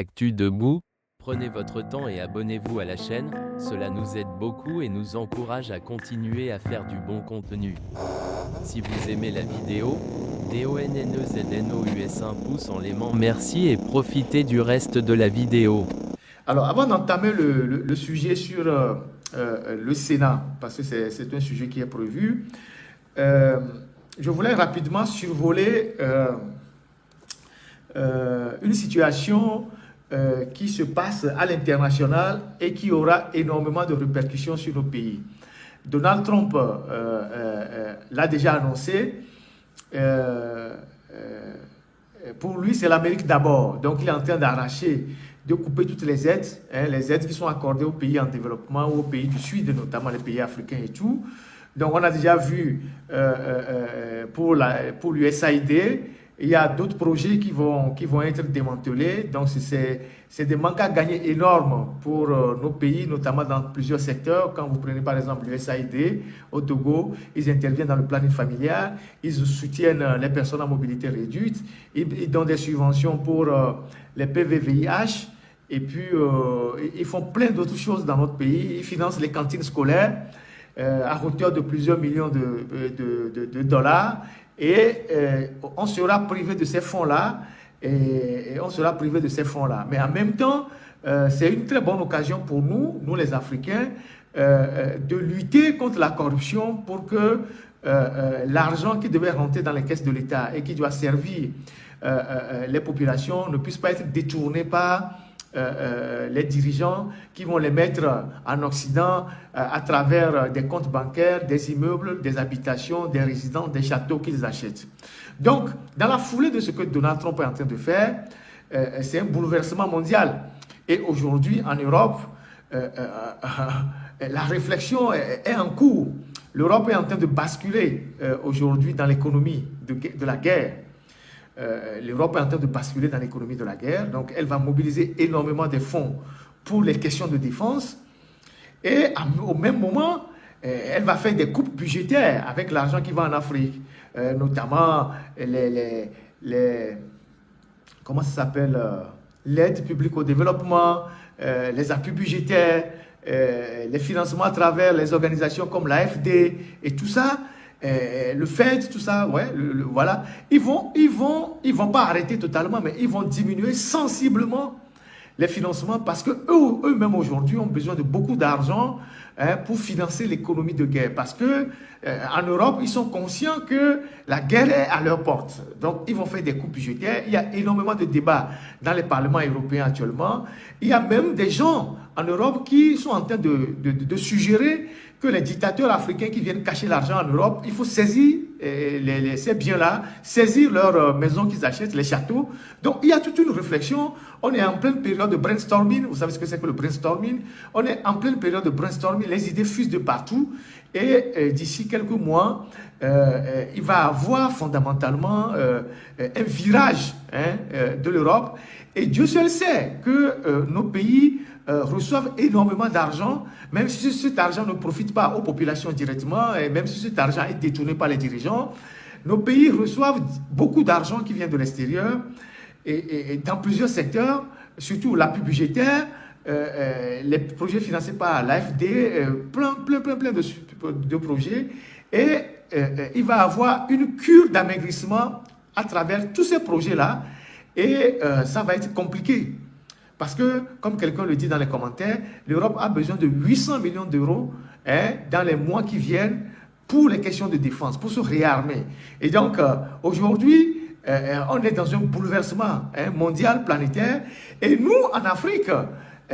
Actu Debout, prenez votre temps et abonnez-vous à la chaîne, cela nous aide beaucoup et nous encourage à continuer à faire du bon contenu. Si vous aimez la vidéo, DONNEZNOUS un pouce en l'aimant, merci et profitez du reste de la vidéo. Alors, avant d'entamer le sujet sur le Sénat, parce que c'est un sujet qui est prévu, je voulais rapidement survoler une situation qui se passe à l'international et qui aura énormément de répercussions sur nos pays. Donald Trump l'a déjà annoncé. Pour lui, c'est l'Amérique d'abord. Donc, il est en train d'arracher, de couper toutes les aides qui sont accordées aux pays en développement ou aux pays du Sud, notamment les pays africains et tout. Donc, on a déjà vu pour l'USAID, il y a d'autres projets qui vont être démantelés. Donc, c'est des manques à gagner énormes pour nos pays, notamment dans plusieurs secteurs. Quand vous prenez par exemple l'USAID au Togo, ils interviennent dans le planning familial, ils soutiennent les personnes à mobilité réduite, ils donnent des subventions pour les PVVIH, et puis ils font plein d'autres choses dans notre pays. Ils financent les cantines scolaires à hauteur de plusieurs millions de dollars. Et on sera privé de ces fonds-là. Et on sera privé de ces fonds-là. Mais en même temps, c'est une très bonne occasion pour nous les Africains, de lutter contre la corruption pour que l'argent qui devait rentrer dans les caisses de l'État et qui doit servir les populations ne puisse pas être détourné par les dirigeants qui vont les mettre en Occident à travers des comptes bancaires, des immeubles, des habitations, des résidences, des châteaux qu'ils achètent. Donc, dans la foulée de ce que Donald Trump est en train de faire, c'est un bouleversement mondial. Et aujourd'hui, en Europe, la réflexion est en cours. L'Europe est en train de basculer aujourd'hui dans l'économie de la guerre. L'Europe est en train de basculer dans l'économie de la guerre, donc elle va mobiliser énormément de fonds pour les questions de défense et au même moment, elle va faire des coupes budgétaires avec l'argent qui va en Afrique, notamment comment ça s'appelle, l'aide publique au développement, les appuis budgétaires, les financements à travers les organisations comme l'AFD et tout ça. Le FED, tout ça, ouais, voilà, ils vont pas arrêter totalement, mais ils vont diminuer sensiblement les financements parce que eux-mêmes aujourd'hui ont besoin de beaucoup d'argent pour financer l'économie de guerre. Parce que en Europe, ils sont conscients que la guerre est à leur porte. Donc, ils vont faire des coupes budgétaires. Il y a énormément de débats dans les parlements européens actuellement. Il y a même des gens en Europe qui sont en train de suggérer que les dictateurs africains qui viennent cacher l'argent en Europe, il faut saisir ces biens-là, saisir leurs maisons qu'ils achètent, les châteaux. Donc, il y a toute une réflexion. On est en pleine période de brainstorming. Vous savez ce que c'est que le brainstorming? On est en pleine période de brainstorming. Les idées fusent de partout. Et d'ici quelques mois, il va y avoir fondamentalement un virage de l'Europe. Et Dieu seul sait que nos pays reçoivent énormément d'argent, même si cet argent ne profite pas aux populations directement, et même si cet argent est détourné par les dirigeants. Nos pays reçoivent beaucoup d'argent qui vient de l'extérieur, et dans plusieurs secteurs, surtout l'appui budgétaire, les projets financés par l'AFD, plein de projets, et il va y avoir une cure d'amaigrissement à travers tous ces projets-là, et ça va être compliqué. Parce que, comme quelqu'un le dit dans les commentaires, l'Europe a besoin de 800 millions d'euros dans les mois qui viennent pour les questions de défense, pour se réarmer. Et donc, aujourd'hui, on est dans un bouleversement mondial, planétaire. Et nous, en Afrique,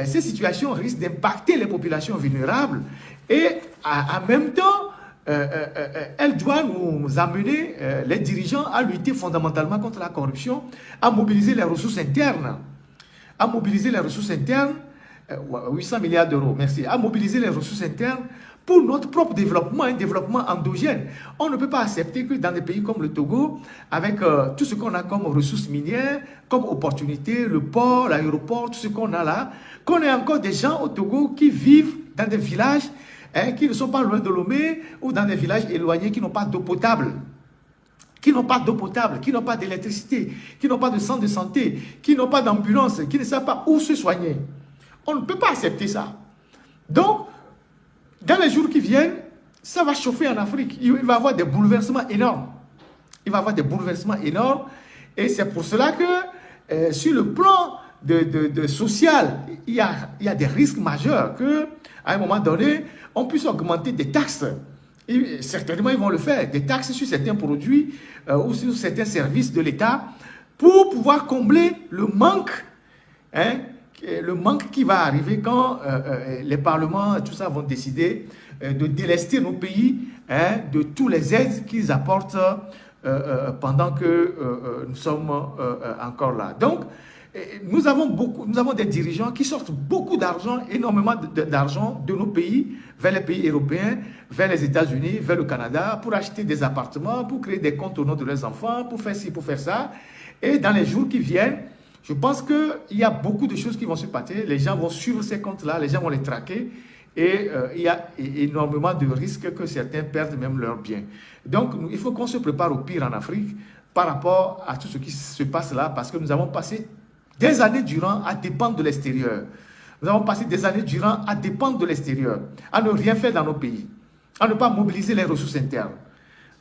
ces situations risquent d'impacter les populations vulnérables. Et en même temps, elle doit nous amener, les dirigeants, à lutter fondamentalement contre la corruption, à mobiliser les ressources internes. À mobiliser les ressources internes, 800 milliards d'euros, merci, à mobiliser les ressources internes pour notre propre développement, un développement endogène. On ne peut pas accepter que dans des pays comme le Togo, avec tout ce qu'on a comme ressources minières, comme opportunités, le port, l'aéroport, tout ce qu'on a là, qu'on ait encore des gens au Togo qui vivent dans des villages qui ne sont pas loin de Lomé ou dans des villages éloignés qui n'ont pas d'eau potable, qui n'ont pas d'eau potable, qui n'ont pas d'électricité, qui n'ont pas de centre de santé, qui n'ont pas d'ambulance, qui ne savent pas où se soigner. On ne peut pas accepter ça. Donc, dans les jours qui viennent, ça va chauffer en Afrique. Il va y avoir des bouleversements énormes. Il va y avoir des bouleversements énormes. Et c'est pour cela que, sur le plan de social, il y a des risques majeurs qu'à un moment donné, on puisse augmenter des taxes. Et certainement, ils vont le faire, des taxes sur certains produits ou sur certains services de l'État pour pouvoir combler le manque qui va arriver quand les parlements, tout ça, vont décider de délester nos pays de tous les aides qu'ils apportent pendant que nous sommes encore là. Donc, nous avons des dirigeants qui sortent beaucoup d'argent, énormément d'argent de nos pays vers les pays européens, vers les États-Unis, vers le Canada, pour acheter des appartements, pour créer des comptes au nom de leurs enfants, pour faire ci, pour faire ça. Et dans les jours qui viennent, je pense qu'il y a beaucoup de choses qui vont se passer. Les gens vont suivre ces comptes-là, les gens vont les traquer. Et il y a énormément de risques que certains perdent même leurs biens. Donc, il faut qu'on se prépare au pire en Afrique par rapport à tout ce qui se passe là, parce que nous avons passé des années durant à dépendre de l'extérieur. Nous avons passé des années durant à dépendre de l'extérieur, à ne rien faire dans nos pays, à ne pas mobiliser les ressources internes.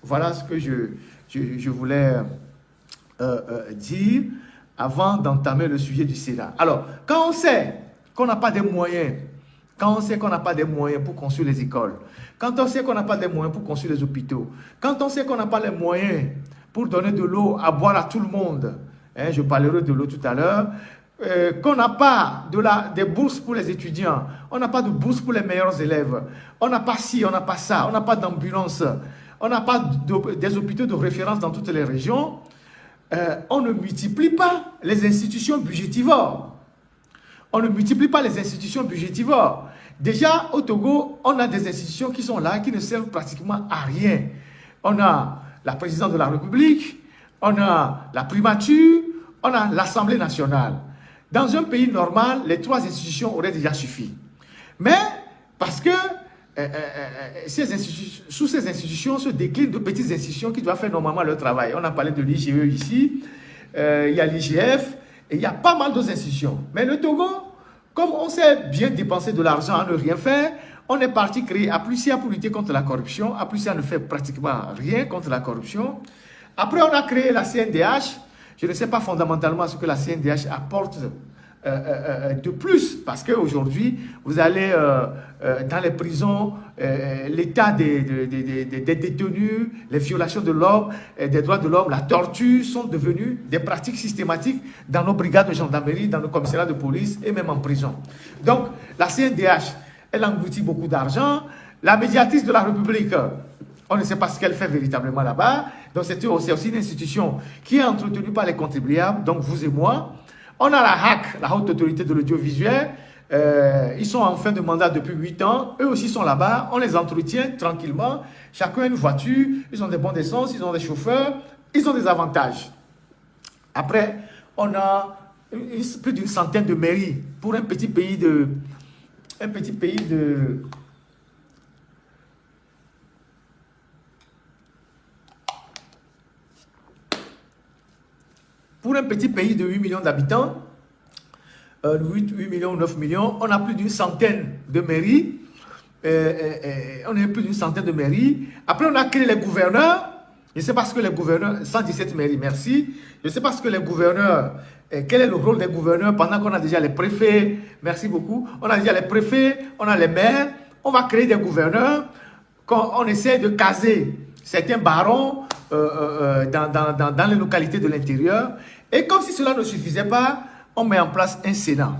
Voilà ce que je voulais dire avant d'entamer le sujet du Sénat. Alors, quand on sait qu'on n'a pas de moyens, quand on sait qu'on n'a pas de moyens pour construire les écoles, quand on sait qu'on n'a pas de moyens pour construire les hôpitaux, quand on sait qu'on n'a pas les moyens pour donner de l'eau à boire à tout le monde, je parlerai de l'eau tout à l'heure, qu'on n'a pas des bourses pour les étudiants, on n'a pas de bourses pour les meilleurs élèves, on n'a pas ci, on n'a pas ça, on n'a pas d'ambulance, on n'a pas des hôpitaux de référence dans toutes les régions, on ne multiplie pas les institutions budgétivores. On ne multiplie pas les institutions budgétivores. Déjà, au Togo, on a des institutions qui sont là, qui ne servent pratiquement à rien. On a la présidence de la République, on a la primature, on a l'Assemblée nationale. Dans un pays normal, les trois institutions auraient déjà suffi. Mais, parce que sous ces institutions se déclinent de petites institutions qui doivent faire normalement leur travail. On a parlé de l'IGE ici, il y a l'IGF, et il y a pas mal d'autres institutions. Mais le Togo, comme on sait bien dépenser de l'argent à ne rien faire, on est parti créer Aplusia pour lutter contre la corruption. Aplusia ne fait pratiquement rien contre la corruption. Après, on a créé la CNDH. Je ne sais pas fondamentalement ce que la CNDH apporte de plus, parce qu'aujourd'hui, vous allez dans les prisons, l'état des détenus, les violations de l'homme, des droits de l'homme, la torture sont devenues des pratiques systématiques dans nos brigades de gendarmerie, dans nos commissariats de police et même en prison. Donc, la CNDH, elle engloutit beaucoup d'argent. La médiatrice de la République, on ne sait pas ce qu'elle fait véritablement là-bas. Donc, c'est aussi une institution qui est entretenue par les contribuables, donc vous et moi. On a la HAC, la Haute Autorité de l'Audiovisuel. Ils sont en fin de mandat depuis 8 ans. Eux aussi sont là-bas. On les entretient tranquillement. Chacun a une voiture. Ils ont des bons d'essence. Ils ont des chauffeurs. Ils ont des avantages. Après, on a plus d'une centaine de mairies pour un petit pays de... Pour un petit pays de 8 millions d'habitants, 8 millions, 9 millions, on a plus d'une centaine de mairies. Après, on a créé les gouverneurs. Je ne sais pas ce que les gouverneurs, 117 mairies, merci. Je ne sais pas ce que les gouverneurs, quel est le rôle des gouverneurs pendant qu'on a déjà les préfets. Merci beaucoup. On a déjà les préfets, on a les maires. On va créer des gouverneurs. Quand on essaie de caser certains barons dans les localités de l'intérieur. Et comme si cela ne suffisait pas, on met en place un Sénat.